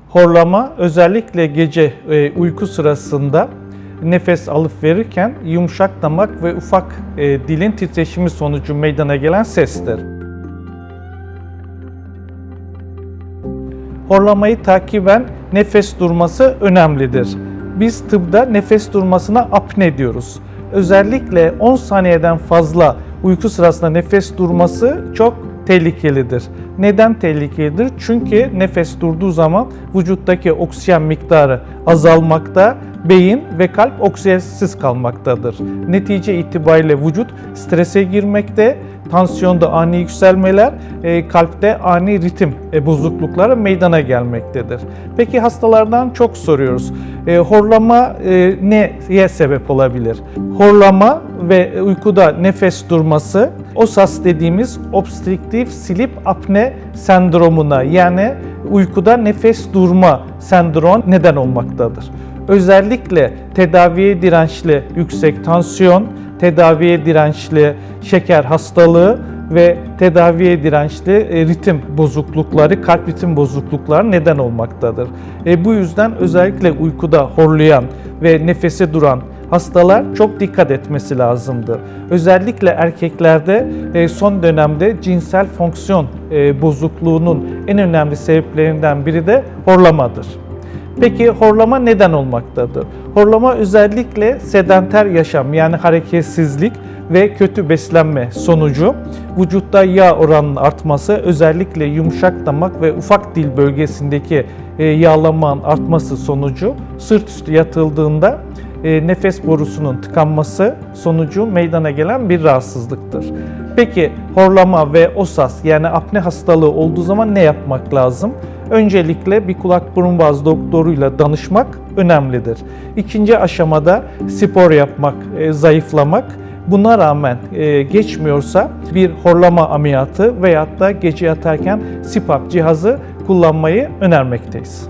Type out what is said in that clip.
Horlama özellikle gece uyku sırasında nefes alıp verirken yumuşak damak ve ufak dilin titreşimi sonucu meydana gelen sestir. Horlamayı takiben nefes durması önemlidir. Biz tıpta nefes durmasına apne diyoruz. Özellikle 10 saniyeden fazla uyku sırasında nefes durması çok tehlikelidir. Neden tehlikelidir? Çünkü nefes durduğu zaman vücuttaki oksijen miktarı azalmakta, beyin ve kalp oksijensiz kalmaktadır. Netice itibariyle vücut strese girmekte, tansiyonda ani yükselmeler, kalpte ani ritim bozuklukları meydana gelmektedir. Peki hastalardan çok soruyoruz. Horlama neye sebep olabilir? Horlama ve uykuda nefes durması, OSAS dediğimiz Obstructive Sleep Apnea sendromuna yani uykuda nefes durma sendromu neden olmaktadır. Özellikle tedaviye dirençli yüksek tansiyon, tedaviye dirençli şeker hastalığı ve tedaviye dirençli ritim bozuklukları, kalp ritim bozuklukları neden olmaktadır. Bu yüzden özellikle uykuda horlayan ve nefesi duran hastalar çok dikkat etmesi lazımdır. Özellikle erkeklerde son dönemde cinsel fonksiyon bozukluğunun en önemli sebeplerinden biri de horlamadır. Peki horlama neden olmaktadır? Horlama özellikle sedanter yaşam yani hareketsizlik ve kötü beslenme sonucu vücutta yağ oranının artması, özellikle yumuşak damak ve ufak dil bölgesindeki yağlanmanın artması sonucu sırt üstü yatıldığında nefes borusunun tıkanması sonucu meydana gelen bir rahatsızlıktır. Peki horlama ve OSAS yani apne hastalığı olduğu zaman ne yapmak lazım? Öncelikle bir kulak burun boğaz doktoruyla danışmak önemlidir. İkinci aşamada spor yapmak, zayıflamak. Buna rağmen geçmiyorsa bir horlama ameliyatı veyahut da gece yatarken CPAP cihazı kullanmayı önermekteyiz.